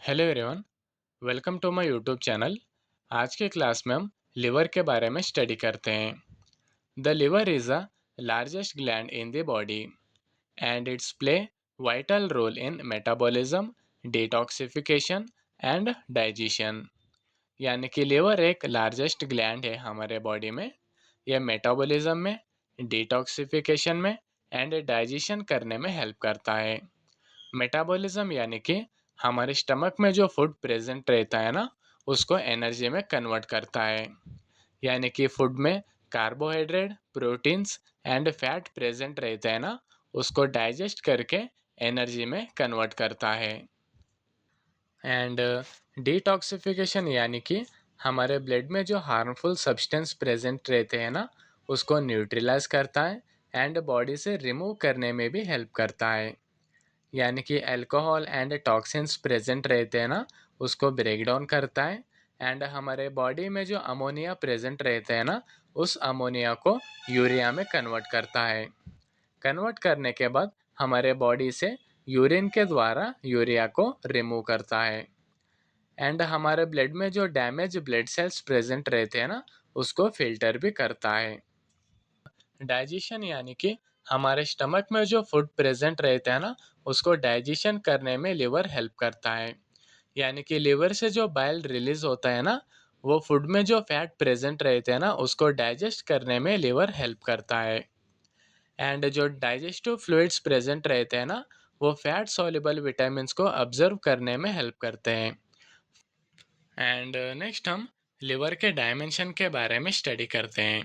Hello everyone, welcome to my YouTube channel. आज के class में हम लिवर के बारे में स्टडी करते हैं। The liver is a largest gland in the body and it's play vital role in metabolism, detoxification and digestion. यानी कि लिवर एक लार्जेस्ट ग्लैंड है हमारे बॉडी में। यह मेटाबॉलिज्म में, डिटॉक्सिफिकेशन में एंड डाइजेशन करने में हेल्प करता है। मेटाबॉलिज्म यानी कि हमारे स्टमक में जो फूड प्रेजेंट रहता है ना, उसको एनर्जी में कन्वर्ट करता है। यानी कि फूड में carbohydrate, proteins and fat present रहते हैं ना, उसको डाइजेस्ट करके एनर्जी में कन्वर्ट करता है। एंड डिटॉक्सिफिकेशन यानी कि हमारे ब्लड में जो हार्मफुल सब्सटेंस प्रेजेंट रहते हैं ना, उसको न्यूट्रलाइज करता है एंड बॉडी से रिमूव करने में भी हेल्प करता है। यानी कि अल्कोहल एंड टॉक्सिन्स प्रेजेंट रहते हैं ना, उसको ब्रेक डाउन करता है एंड हमारे बॉडी में जो अमोनिया प्रेजेंट रहते हैं ना, उस अमोनिया को यूरिया में कन्वर्ट करता है। कन्वर्ट करने के बाद हमारे बॉडी से यूरिन के द्वारा यूरिया को रिमूव करता है एंड हमारे ब्लड में जो डैमेज ब्लड सेल्स प्रेजेंट रहते हैं ना, उसको फिल्टर भी करता है। डाइजेशन यानी कि हमारे स्टमक में जो फूड प्रेजेंट रहता है ना, उसको डाइजेशन करने में लिवर हेल्प करता है। यानी कि लिवर से जो बाइल रिलीज होता है ना, वो फूड में जो फैट प्रेजेंट रहते हैं ना, उसको डाइजेस्ट करने में लिवर हेल्प करता है। एंड जो डाइजेस्टिव फ्लूइड्स प्रेजेंट रहते हैं ना, वो फैट सॉल्युबल विटामिन्स को ऑब्जर्व करने में हेल्प करते हैं। एंड नेक्स्ट हम लिवर के डायमेंशन के बारे में स्टडी करते हैं।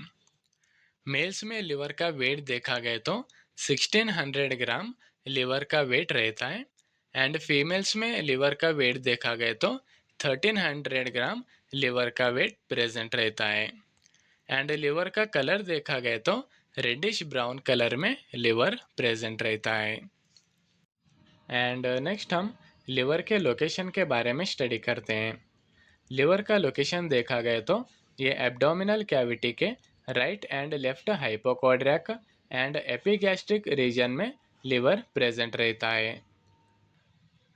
मेल्स में लिवर का वेट देखा गया तो 1600 ग्राम लिवर का वेट रहता है एंड फीमेल्स में लिवर का वेट देखा गया तो 1300 ग्राम लिवर का वेट प्रेजेंट रहता है। एंड लिवर का कलर देखा गया तो रेडिश ब्राउन कलर में लिवर प्रेजेंट रहता है। एंड नेक्स्ट हम लिवर के लोकेशन के बारे में स्टडी करते हैं। लिवर का लोकेशन देखा गया तो ये एब्डोमिनल कैविटी के right and left hypochondriac and epigastric region में लिवर प्रेजेंट रहता है।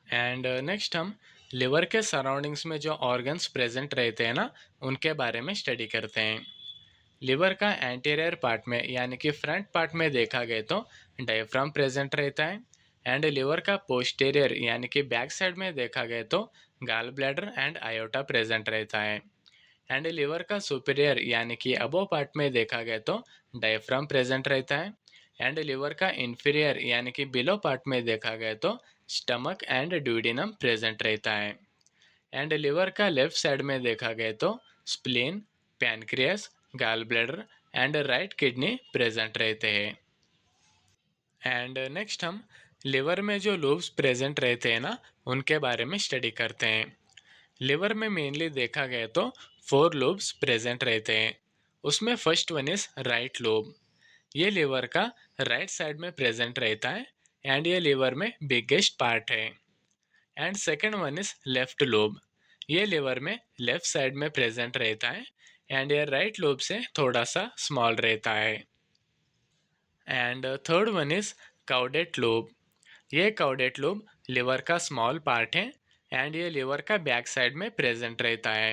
एंड नेक्स्ट हम लिवर के सराउंडिंग्स में जो ऑर्गन्स प्रेजेंट रहते हैं ना, उनके बारे में स्टडी करते हैं। लिवर का एंटीरियर पार्ट में यानी कि फ्रंट पार्ट में देखा गया तो डायफ्राम प्रेजेंट रहता है एंड लिवर का पोस्टीरियर यानी कि बैक साइड में देखा गया तो gall bladder and iota present रहता है। एंड लिवर का सुपीरियर यानी कि अबो पार्ट में देखा गया तो डायफ्राम प्रेजेंट रहता है एंड लिवर का इंफीरियर यानी कि बिलो पार्ट में देखा गया तो स्टमक एंड ड्यूडिनम प्रेजेंट रहता है। एंड लिवर का लेफ्ट साइड में देखा गया तो spleen, pancreas, gall bladder and right kidney present रहते हैं। एंड नेक्स्ट हम लिवर में जो लोब्स प्रेजेंट रहते हैं ना, उनके बारे में स्टडी करते हैं। लिवर में मेनली देखा गया तो 4 लोब्स प्रेजेंट रहते हैं। उसमें first one is right lobe. ये लिवर का राइट साइड में प्रेजेंट रहता है एंड ये लिवर में बिगेस्ट पार्ट है। And second one is left lobe. ये लिवर में लेफ्ट साइड में प्रेजेंट रहता है एंड ये राइट लोब से थोड़ा सा स्मॉल रहता है। And third one is caudate lobe. ये काउडेट लोब लिवर का स्मॉल पार्ट है एंड ये लिवर का बैक साइड में प्रेजेंट रहता है।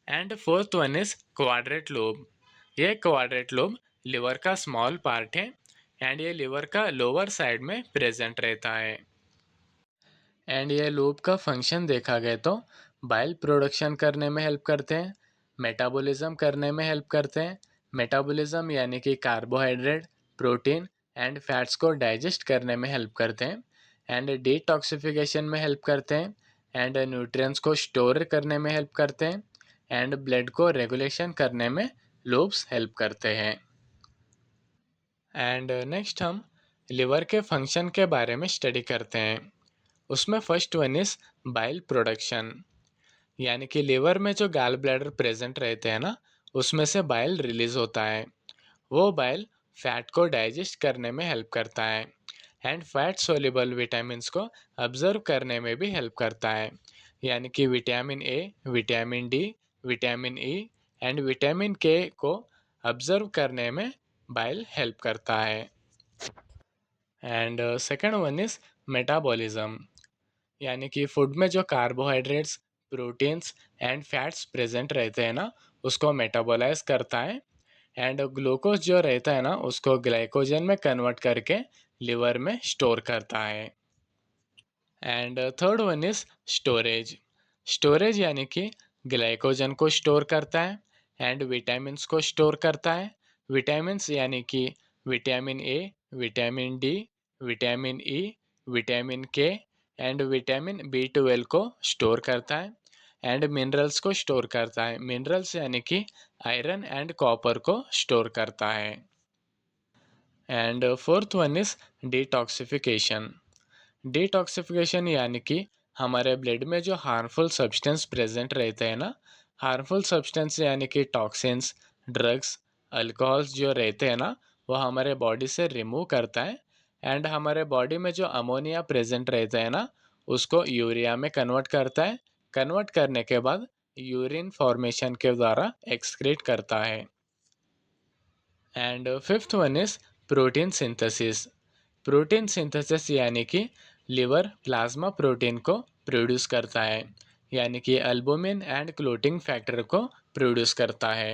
And fourth one is quadrate lobe. ये क्वाड्रेट लोब लिवर का स्मॉल पार्ट है एंड ये लिवर का लोअर साइड में प्रेजेंट रहता है। एंड ये लूप का फंक्शन देखा गया तो बाइल प्रोडक्शन करने में हेल्प करते हैं, मेटाबॉलिज्म करने में हेल्प करते हैं। मेटाबॉलिज्म यानी कि कार्बोहाइड्रेट, प्रोटीन एंड फैट्स को डाइजेस्ट करने में हेल्प करते हैं एंड डिटॉक्सिफिकेशन में हेल्प करते हैं एंड न्यूट्रिएंट्स को स्टोर करने में हेल्प करते हैं एंड ब्लड को रेगुलेशन करने में लूप्स हेल्प करते हैं। एंड नेक्स्ट हम लिवर के फंक्शन के बारे में स्टडी करते हैं। उसमें first one is bile production. यानी कि लिवर में जो गॉल ब्लैडर प्रेजेंट रहते हैं ना, उसमें से बाइल रिलीज होता है। वो बाइल फैट को डाइजेस्ट करने में हेल्प करता है एंड फैट सोल्यूबल विटामिन्स को ऑब्जर्व करने में भी हेल्प करता है। यानी कि vitamin A, vitamin D, vitamin E and vitamin के को ऑब्जर्व करने में बाइल हेल्प करता है। And second one is metabolism. यानी कि फूड में जो carbohydrates, proteins and fats present रहते हैं ना, उसको मेटाबोलाइज करता है। एंड ग्लूकोज जो रहता है ना, उसको ग्लाइकोजन में कन्वर्ट करके लिवर में स्टोर करता है। And third one is storage. Storage यानी कि ग्लाइकोजन को स्टोर करता है एंड विटामिन्स को स्टोर करता है। विटामिन्स यानी कि vitamin A, vitamin D, vitamin E, vitamin के एंड विटामिन बी 12 को स्टोर करता है। एंड मिनरल्स को स्टोर करता है। मिनरल्स यानी कि आयरन एंड कॉपर को स्टोर करता है। And fourth one is detoxification. Detoxification यानी कि हमारे ब्लड में जो हार्मफुल सब्सटेंस प्रेजेंट रहते हैं ना, हार्मफुल सब्सटेंस यानी कि टॉक्सिन्स, ड्रग्स, अल्कोहल्स जो रहते हैं ना, वो हमारे बॉडी से रिमूव करता है। एंड हमारे बॉडी में जो अमोनिया प्रेजेंट रहता है ना, उसको यूरिया में कन्वर्ट करता है। कन्वर्ट करने के बाद यूरिन फॉर्मेशन के द्वारा एक्सक्रीट करता है। And fifth one is protein synthesis. Protein synthesis यानी कि लिवर प्लाज्मा प्रोटीन को प्रोड्यूस करता है, यानी कि एल्बुमिन एंड क्लोटिंग फैक्टर को प्रोड्यूस करता है।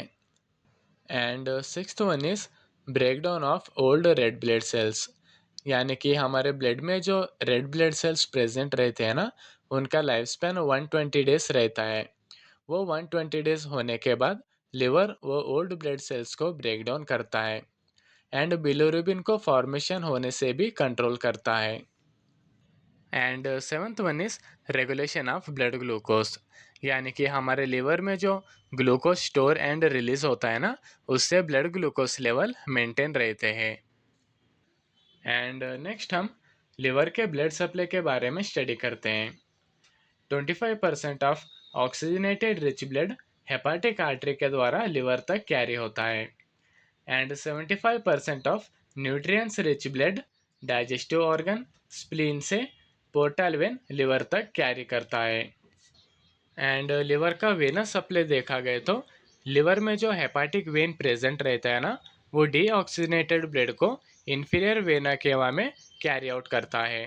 And sixth one is breakdown of old red blood cells. यानी कि हमारे ब्लड में जो रेड ब्लड सेल्स प्रेजेंट रहते हैं ना, उनका लाइफ स्पैन 120 डेज रहता है। वो 120 डेज होने के बाद लिवर वो ओल्ड ब्लड सेल्स को ब्रेक डाउन करता है एंड बिलोरुबिन को फॉर्मेशन होने से भी कंट्रोल करता है। And seventh one is regulation of blood glucose. यानी कि हमारे लिवर में जो ग्लूकोज स्टोर एंड रिलीज होता है ना, उससे ब्लड ग्लूकोज लेवल मेंटेन रहते हैं। एंड नेक्स्ट हम लिवर के ब्लड सप्लाई के बारे में स्टडी करते हैं। 25% of oxygenated rich blood hepatic artery के द्वारा लिवर तक कैरी होता है। And 75% of nutrients rich blood digestive organ spleen से पोर्टल वेन लिवर तक कैरी करता है। एंड लिवर का वेनस सप्लाई देखा गया तो लिवर में जो हेपाटिक वेन प्रेजेंट रहता है ना, वो डीऑक्सीजनेटेड ब्लड को इन्फीरियर वेना केवा में कैरी आउट करता है।